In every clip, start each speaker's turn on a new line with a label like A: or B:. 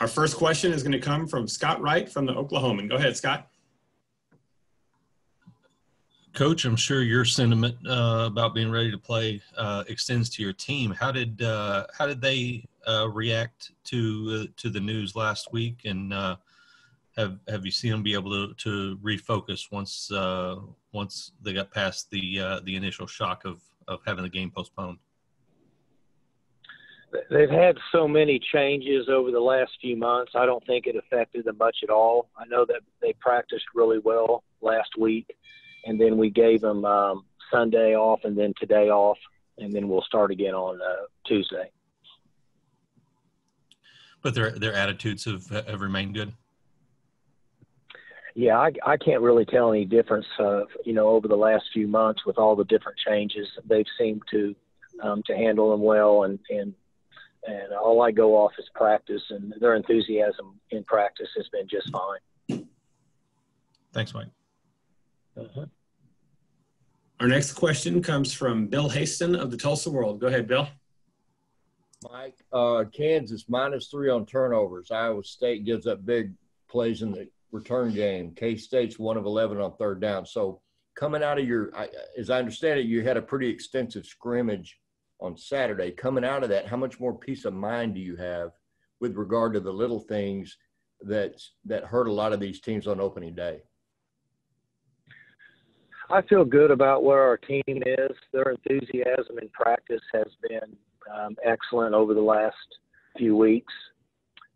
A: Our first question is going to come from Scott Wright from the Oklahoman. Go ahead, Scott.
B: Coach, I'm sure your sentiment about being ready to play extends to your team. How did they react to the news last week, and have you seen them be able to refocus once they got past the initial shock of having the game postponed?
C: They've had so many changes over the last few months. I don't think it affected them much at all. I know that they practiced really well last week, and then we gave them Sunday off and then today off, and then we'll start again on Tuesday.
B: But their attitudes have remained good?
C: Yeah, I can't really tell any difference, over the last few months with all the different changes. They've seemed to handle them well, and all I go off is practice, and their enthusiasm in practice has been just fine.
B: Thanks, Mike.
C: Uh-huh.
A: Our next question comes from Bill Haston of the Tulsa World. Go ahead, Bill.
D: Mike, Kansas -3 on turnovers. Iowa State gives up big plays in the return game. K-State's 1 of 11 on third down. So coming out of as I understand it, you had a pretty extensive scrimmage on Saturday. Coming out of that, how much more peace of mind do you have with regard to the little things that hurt a lot of these teams on opening day?
C: I feel good about where our team is. Their enthusiasm in practice has been excellent over the last few weeks.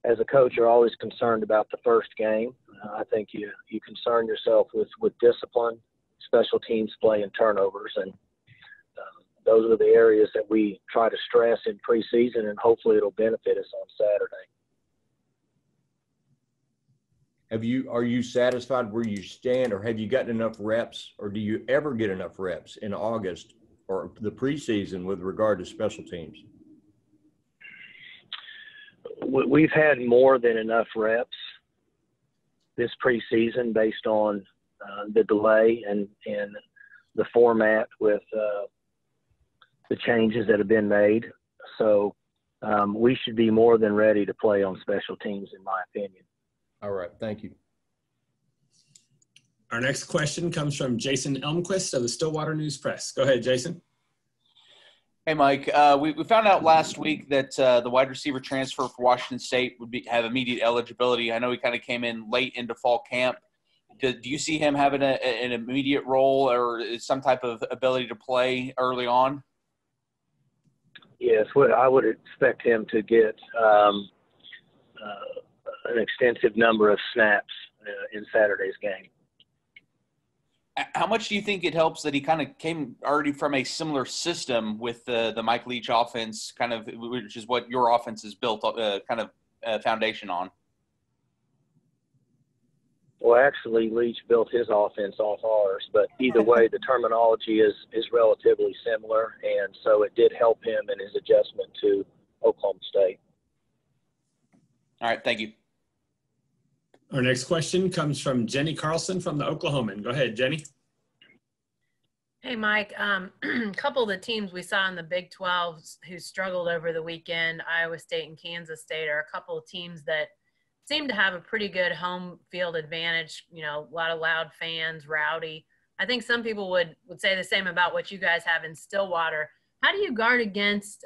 C: As a coach, you're always concerned about the first game. I think you concern yourself with discipline, special teams play, and turnovers, and those are the areas that we try to stress in preseason, and hopefully it'll benefit us on Saturday.
D: Are you satisfied where you stand, or have you gotten enough reps, or do you ever get enough reps in August or the preseason with regard to special teams?
C: We've had more than enough reps this preseason based on the delay and the format with the changes that have been made. So we should be more than ready to play on special teams, in my opinion.
D: All right. Thank you.
A: Our next question comes from Jason Elmquist of the Stillwater News Press. Go ahead, Jason.
E: Hey, Mike. We found out last week that the wide receiver transfer for Washington State would have immediate eligibility. I know he kind of came in late into fall camp. Do you see him having an immediate role or some type of ability to play early on?
C: Yes, I would expect him to get an extensive number of snaps in Saturday's game.
E: How much do you think it helps that he kind of came already from a similar system with the Mike Leach offense, kind of, which is what your offense is built foundation on?
C: Well, actually, Leach built his offense off ours, but either way, the terminology is relatively similar, and so it did help him in his adjustment to Oklahoma State.
E: All right, thank you.
A: Our next question comes from Jenny Carlson from the Oklahoman. Go ahead, Jenny.
F: Hey, Mike. A couple of the teams we saw in the Big 12 who struggled over the weekend, Iowa State and Kansas State, are a couple of teams that seem to have a pretty good home field advantage. You know, a lot of loud fans, rowdy. I think some people would say the same about what you guys have in Stillwater. How do you guard against,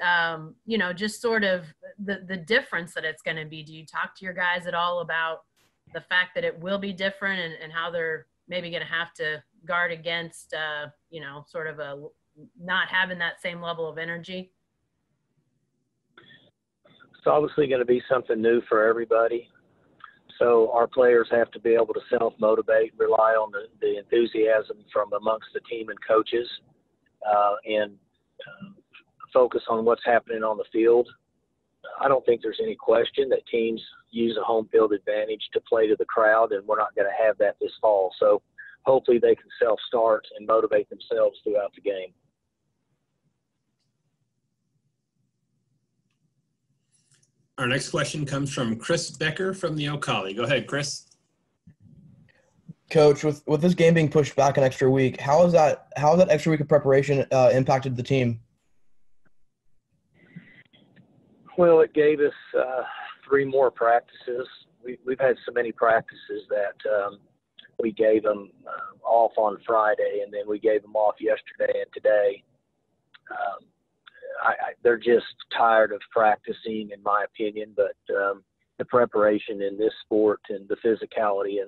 F: just sort of the difference that it's going to be? Do you talk to your guys at all about the fact that it will be different and how they're maybe going to have to guard against, sort of not having that same level of energy?
C: It's obviously going to be something new for everybody. So our players have to be able to self-motivate, rely on the enthusiasm from amongst the team and coaches, and focus on what's happening on the field. I don't think there's any question that teams use a home field advantage to play to the crowd, and we're not going to have that this fall. So hopefully they can self-start and motivate themselves throughout the game.
A: Our next question comes from Chris Becker from the O'Colly. Go ahead, Chris.
G: Coach, with this game being pushed back an extra week, how has that extra week of preparation impacted the team?
C: Well, it gave us 3 more practices. We've had so many practices that we gave them off on Friday, and then we gave them off yesterday and today. They're just tired of practicing, in my opinion, but the preparation in this sport and the physicality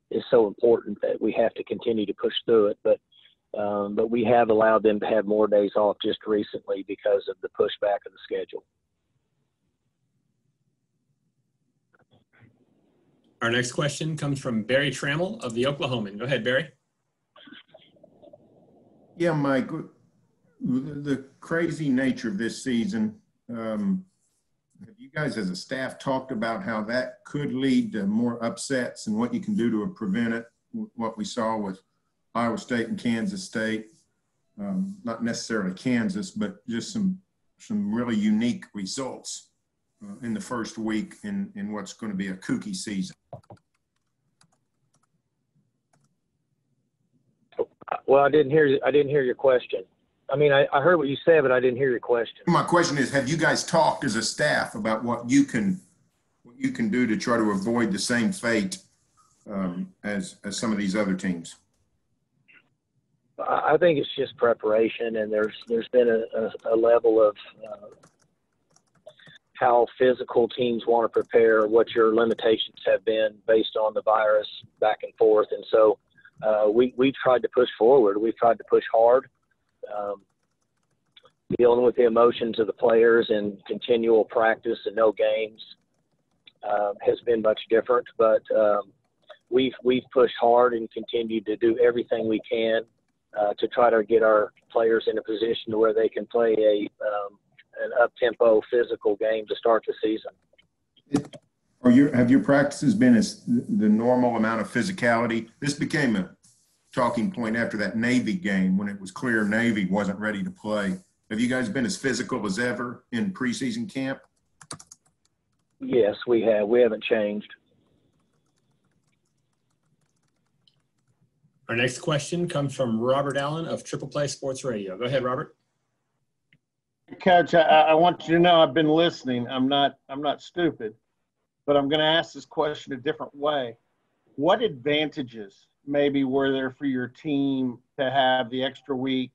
C: is so important that we have to continue to push through it. But we have allowed them to have more days off just recently because of the pushback of the schedule.
A: Our next question comes from Barry Trammell of the Oklahoman. Go ahead, Barry.
H: Yeah, Mike, the crazy nature of this season, have you guys as a staff talked about how that could lead to more upsets and what you can do to prevent it, what we saw with Iowa State and Kansas State? Not necessarily Kansas, but just some really unique results in the first week in what's going to be a kooky season.
C: Well, I didn't hear your question. I mean, I heard what you said, but I didn't hear your question.
H: My question is, have you guys talked as a staff about what you can do to try to avoid the same fate as some of these other teams?
C: I think it's just preparation, and there's been a level of how physical teams want to prepare, what your limitations have been based on the virus back and forth. And so we've tried to push forward. We've tried to push hard. Dealing with the emotions of the players and continual practice and no games has been much different. But we've pushed hard and continued to do everything we can to try to get our players in a position to where they can play an up-tempo physical game to start the season.
H: Have your practices been as the normal amount of physicality? This became a talking point after that Navy game when it was clear Navy wasn't ready to play. Have you guys been as physical as ever in preseason camp?
C: Yes, we have. We haven't changed.
A: Our next question comes from Robert Allen of Triple Play Sports Radio. Go ahead, Robert.
I: Coach, I want you to know I've been listening. I'm not stupid, but I'm going to ask this question a different way. What advantages maybe were there for your team to have the extra week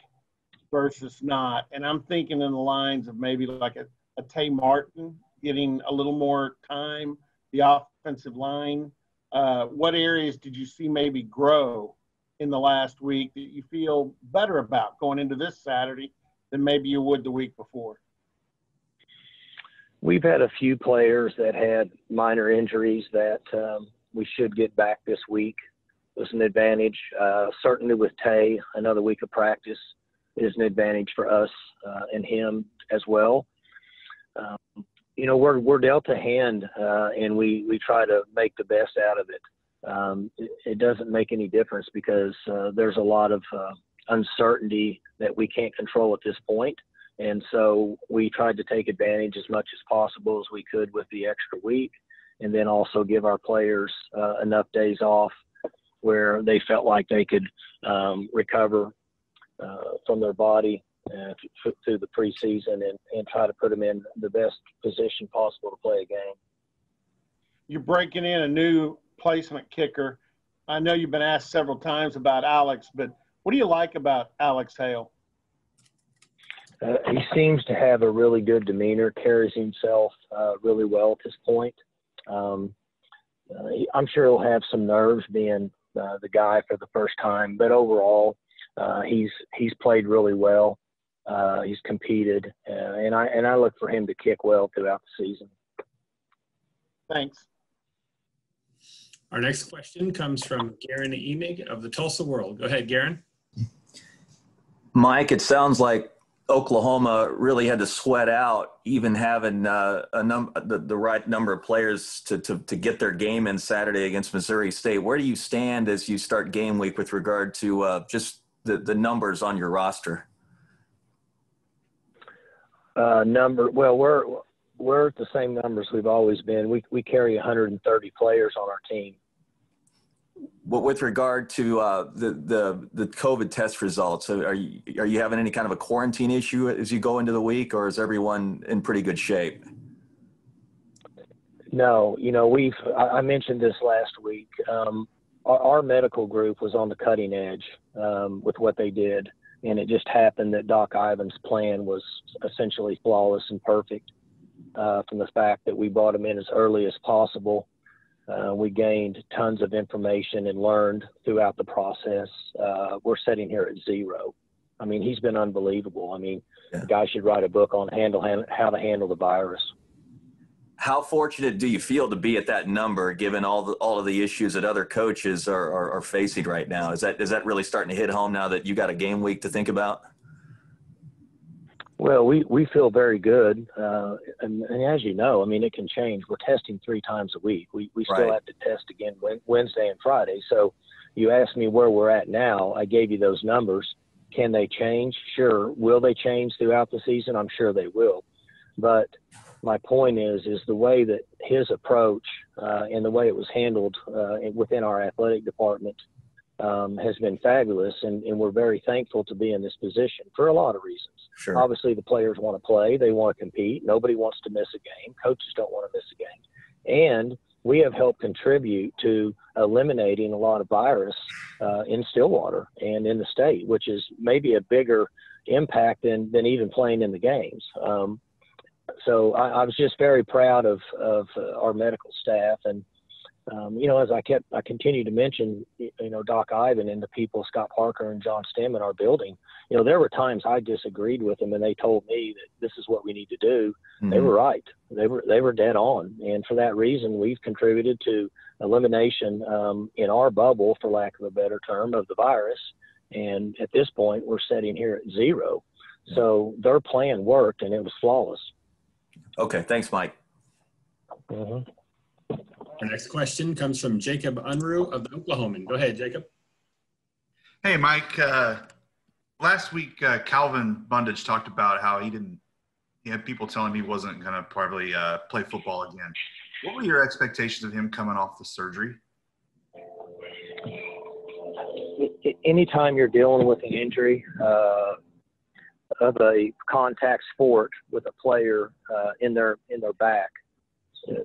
I: versus not? And I'm thinking in the lines of maybe like a Tay Martin getting a little more time, the offensive line. What areas did you see maybe grow in the last week that you feel better about going into this Saturday than maybe you would the week before?
C: We've had a few players that had minor injuries that we should get back this week. It was an advantage. Certainly with Tay, another week of practice is an advantage for us and him as well. We're dealt a hand and we try to make the best out of it. It doesn't make any difference because there's a lot of uncertainty that we can't control at this point. And so we tried to take advantage as much as possible as we could with the extra week, and then also give our players enough days off where they felt like they could recover from their body through the preseason and try to put them in the best position possible to play a game.
I: You're breaking in a new placement kicker. I know you've been asked several times about Alex, but what do you like about Alex Hale?
C: He seems to have a really good demeanor, carries himself really well at this point. I'm sure he'll have some nerves being the guy for the first time, but overall, he's played really well. He's competed, and I look for him to kick well throughout the season.
I: Thanks.
A: Our next question comes from Garen Emig of the Tulsa World. Go ahead, Garen.
J: Mike, it sounds like Oklahoma really had to sweat out even having the right number of players to get their game in Saturday against Missouri State. Where do you stand as you start game week with regard to just the numbers on your roster?
C: Well, we're at the same numbers we've always been. We carry 130 players on our team.
J: But with regard to the COVID test results, are you having any kind of a quarantine issue as you go into the week, or is everyone in pretty good shape?
C: No, I mentioned this last week. Our medical group was on the cutting edge with what they did, and it just happened that Doc Ivan's plan was essentially flawless and perfect from the fact that we brought him in as early as possible. We gained tons of information and learned throughout the process. We're sitting here at 0. I mean, he's been unbelievable. I mean, the guy should write a book on how to handle the virus.
J: How fortunate do you feel to be at that number, given all of the issues that other coaches are facing right now? Is that really starting to hit home now that you got a game week to think about?
C: Well, we feel very good, and as you know, I mean, it can change. We're testing 3 times a week. We still have to test again Wednesday and Friday. So, you asked me where we're at now. I gave you those numbers. Can they change? Sure. Will they change throughout the season? I'm sure they will. But my point is the way that his approach and the way it was handled within our athletic department has been fabulous, and we're very thankful to be in this position for a lot of reasons.
J: Sure.
C: Obviously, the players want to play. They want to compete. Nobody wants to miss a game. Coaches don't want to miss a game. And we have helped contribute to eliminating a lot of virus in Stillwater and in the state, which is maybe a bigger impact than even playing in the games. So I was just very proud of our medical staff. And, as I continue to mention, Doc Ivan and the people, Scott Parker and John Stem in our building, there were times I disagreed with them and they told me that this is what we need to do. Mm-hmm. They were right. They were dead on. And for that reason, we've contributed to elimination in our bubble, for lack of a better term, of the virus. And at this point, we're sitting here at 0. So their plan worked and it was flawless.
J: Okay. Thanks, Mike.
C: Mm-hmm.
A: Our next question comes from Jacob Unruh of the Oklahoman. Go ahead, Jacob.
K: Hey, Mike. Last week, Calvin Bundage talked about how he had people telling him he wasn't going to probably play football again. What were your expectations of him coming off the surgery?
C: Anytime you're dealing with an injury of a contact sport with a player in their back,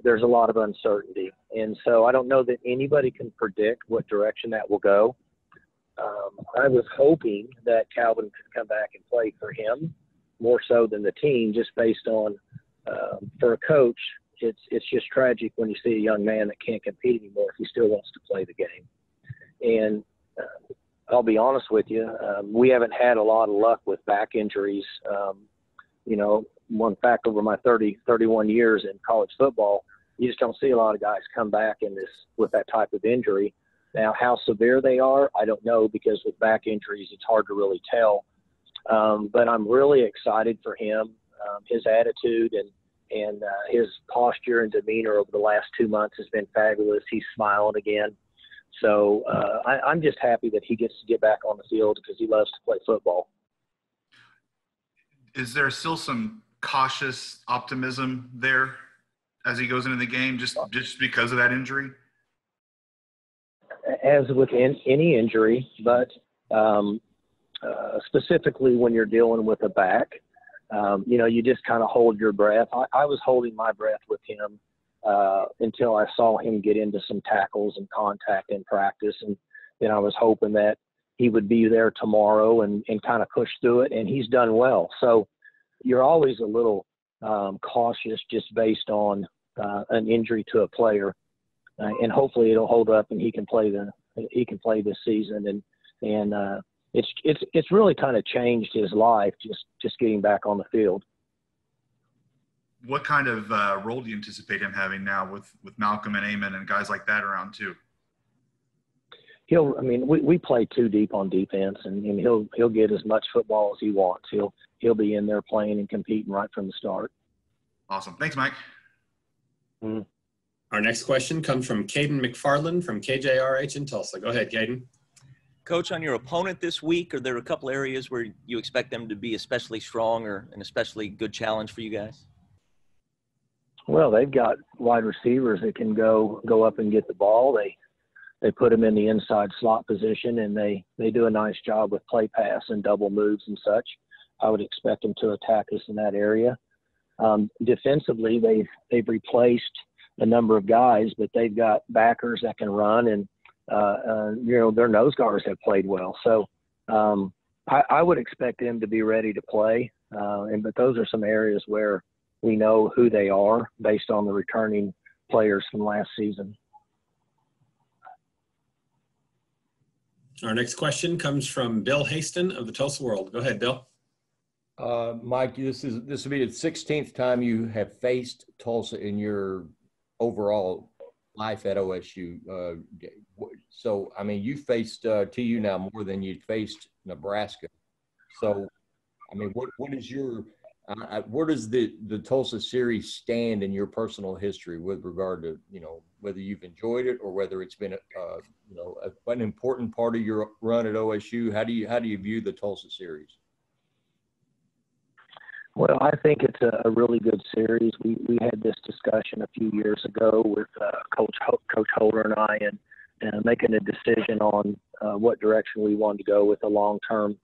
C: there's a lot of uncertainty. And so I don't know that anybody can predict what direction that will go. I was hoping that Calvin could come back and play for him more so than the team, just based on, for a coach, it's just tragic when you see a young man that can't compete anymore if he still wants to play the game. And I'll be honest with you, we haven't had a lot of luck with back injuries. One fact, over my 31 years in college football, you just don't see a lot of guys come back with that type of injury. Now, how severe they are, I don't know, because with back injuries, it's hard to really tell. But I'm really excited for him. His attitude and his posture and demeanor over the last 2 months has been fabulous. He's smiling again. So I'm just happy that he gets to get back on the field because he loves to play football.
K: Is there still some cautious optimism there as he goes into the game just because of that injury? As
C: with any injury, but specifically when you're dealing with a back, you just kind of hold your breath. I was holding my breath with him until I saw him get into some tackles and contact in practice. And then I was hoping that he would be there tomorrow and kind of push through it. And he's done well. So you're always a little cautious just based on an injury to a player. And hopefully it'll hold up and he can play this season. And it's really kind of changed his life just getting back on the field.
K: What kind of role do you anticipate him having now with Malcolm and Amon and guys like that around too?
C: We play 2 deep on defense, and he'll get as much football as he wants. He'll be in there playing and competing right from the start.
K: Awesome. Thanks, Mike.
C: Mm-hmm.
A: Our next question comes from Caden McFarland from KJRH in Tulsa. Go ahead, Caden.
L: Coach, on your opponent this week, are there a couple areas where you expect them to be especially strong or an especially good challenge for you guys?
C: Well, they've got wide receivers that can go up and get the ball. They put them in the inside slot position, and they do a nice job with play pass and double moves and such. I would expect them to attack us in that area. Defensively, they've replaced a number of guys, but they've got backers that can run, and their nose guards have played well. So I would expect them to be ready to play, but those are some areas where we know who they are based on the returning players from last season.
A: Our next question comes from Bill Haston of the Tulsa World. Go ahead, Bill.
D: Mike, this will be the 16th time you have faced Tulsa in your overall life at OSU. So, I mean, you faced TU now more than you faced Nebraska. So, I mean, what is your where does the Tulsa series stand in your personal history with regard to, whether you've enjoyed it or whether it's been an important part of your run at OSU? How do you view the Tulsa series?
C: Well, I think it's a really good series. We had this discussion a few years ago with Coach Holder and I, and making a decision on what direction we wanted to go with a long-term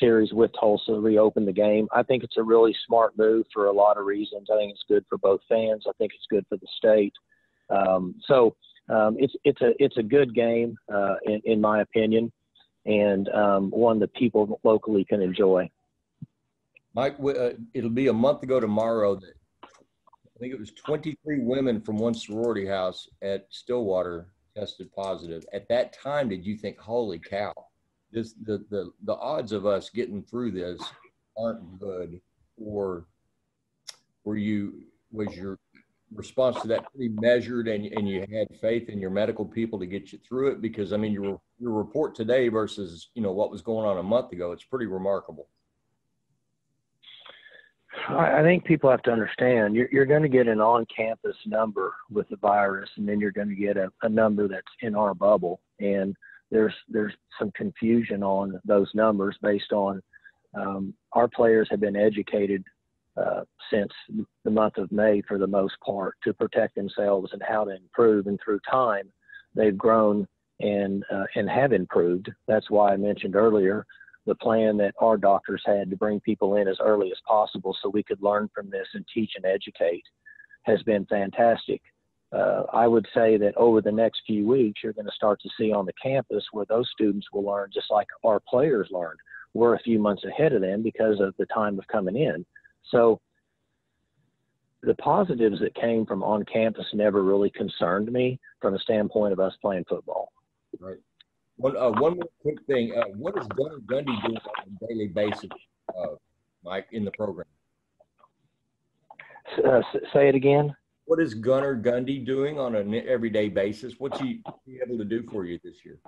C: series with Tulsa, reopen the game. I think it's a really smart move for a lot of reasons. I think it's good for both fans. I think it's good for the state. It's a good game in my opinion, and one that people locally can enjoy.
D: Mike, it'll be a month ago tomorrow that I think it was 23 women from one sorority house at Stillwater tested positive. At that time, did you think, holy cow, the odds of us getting through this aren't good? Or was your response to that pretty measured and you had faith in your medical people to get you through it? Because, I mean, your report today versus, what was going on a month ago, it's pretty remarkable.
C: I think people have to understand you're going to get an on-campus number with the virus, and then you're going to get a number that's in our bubble. And there's some confusion on those numbers based on our players have been educated since the month of May for the most part to protect themselves and how to improve. And through time, they've grown and have improved. That's why I mentioned earlier the plan that our doctors had to bring people in as early as possible so we could learn from this and teach and educate has been fantastic. I would say that over the next few weeks, you're going to start to see on the campus where those students will learn just like our players learned. We're a few months ahead of them because of the time of coming in. So the positives that came from on campus never really concerned me from the standpoint of us playing football.
D: Right. One more quick thing. What is Gundy doing on a daily basis, Mike, in the program?
C: Say it again.
D: What is Gunnar Gundy doing on an everyday basis? What's he able to do for you this year?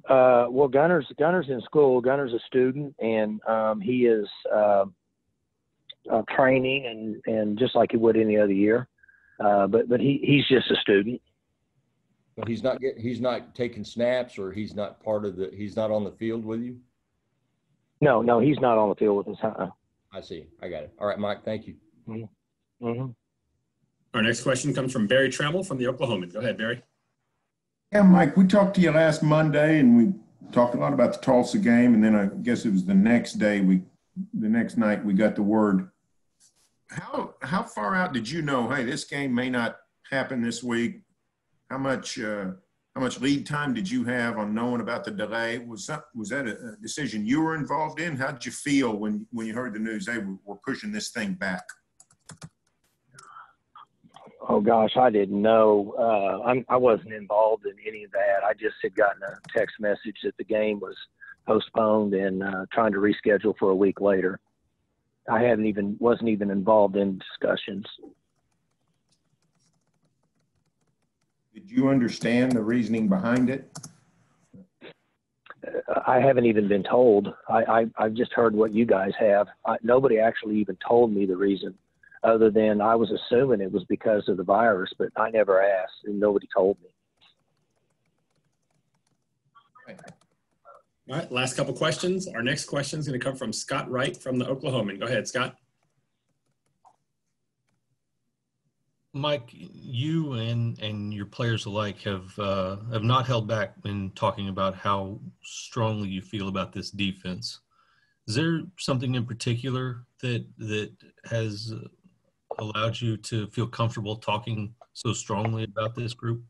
C: Well, Gunner's in school. Gunner's a student, and he is training and just like he would any other year. But he's just a student.
D: But he's not taking snaps, or he's not on the field with you?
C: No, he's not on the field with us.
D: I see. I got it. All right, Mike, thank you.
C: Mm-hmm. Mm-hmm.
A: Our next question comes from Barry Trammell from the Oklahoman. Go ahead, Barry.
H: Yeah, Mike, we talked to you last Monday, and we talked a lot about the Tulsa game, and then I guess it was the next night we got the word. How far out did you know, hey, this game may not happen this week? How much lead time did you have on knowing about the delay? Was that a decision you were involved in? How did you feel when you heard the news, hey, we're pushing this thing back?
C: Oh gosh, I didn't know. I wasn't involved in any of that. I just had gotten a text message that the game was postponed and trying to reschedule for a week later. I wasn't even involved in discussions.
H: Did you understand the reasoning behind it?
C: I haven't even been told. I've just heard what you guys have. Nobody actually even told me the reason, other than I was assuming it was because of the virus, but I never asked and nobody told me.
A: All right, last couple questions. Our next question is going to come from Scott Wright from the Oklahoman. Go ahead, Scott.
B: Mike, you and your players alike have not held back in talking about how strongly you feel about this defense. Is there something in particular that has allowed you to feel comfortable talking so strongly about this group?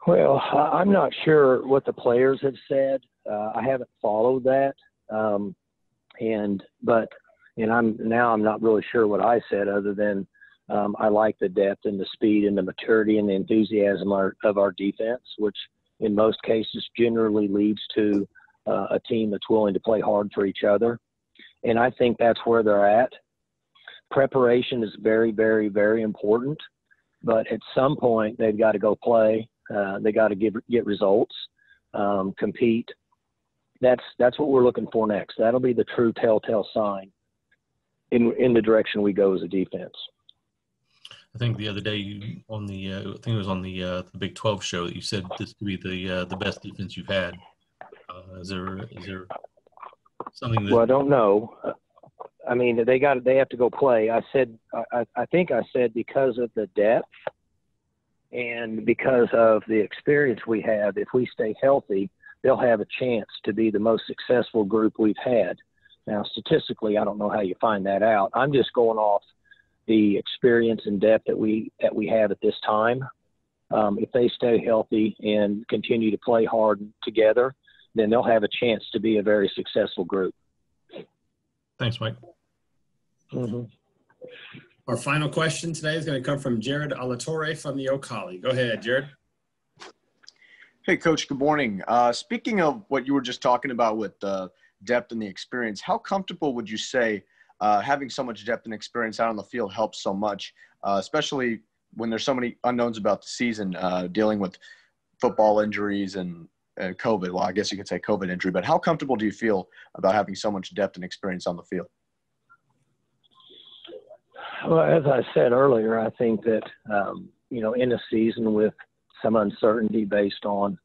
C: Well, I'm not sure what the players have said. I haven't followed that, and I'm not really sure what I said other than I like the depth and the speed and the maturity and the enthusiasm of our defense, which in most cases generally leads to a team that's willing to play hard for each other. And I think that's where they're at. Preparation is very, very, very important, but at some point they've got to go play. They got to get results, compete. That's what we're looking for next. That'll be the true telltale sign in the direction we go as a defense.
B: I think the other day on the I think it was on the Big 12 show that you said this to be the best defense you've had. Is there something that?
C: Well, I don't know. I mean, they have to go play. I think I said because of the depth and because of the experience we have, if we stay healthy, they'll have a chance to be the most successful group we've had. Now, statistically, I don't know how you find that out. I'm just going off the experience and depth that we have at this time. If they stay healthy and continue to play hard together, then they'll have a chance to be a very successful group.
B: Thanks, Mike.
C: Mm-hmm.
A: Our final question today is going to come from Jared Alatorre from the O'Colly. Go ahead, Jared.
M: Hey, Coach. Good morning. Speaking of what you were just talking about with the depth and the experience, how comfortable would you say having so much depth and experience out on the field helps so much, especially when there's so many unknowns about the season, dealing with football injuries and COVID? Well, I guess you could say COVID injury, but how comfortable do you feel about having so much depth and experience on the field?
C: Well, as I said earlier, I think that, in a season with some uncertainty based on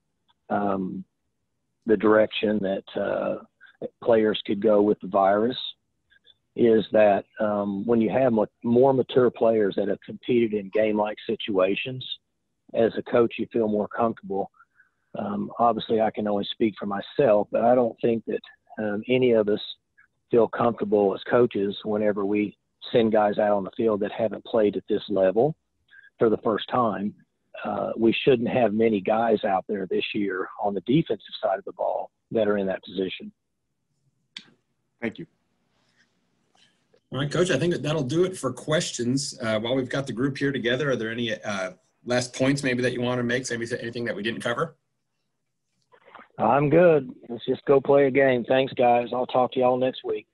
C: the direction that players could go with the virus, is that when you have more mature players that have competed in game-like situations, as a coach, you feel more comfortable. Obviously, I can only speak for myself, but I don't think that any of us feel comfortable as coaches whenever we send guys out on the field that haven't played at this level for the first time. We shouldn't have many guys out there this year on the defensive side of the ball that are in that position.
M: Thank you.
A: All right, Coach, I think that'll do it for questions. While we've got the group here together, are there any last points maybe that you want to make, maybe anything that we didn't cover?
C: I'm good. Let's just go play a game. Thanks, guys. I'll talk to y'all next week.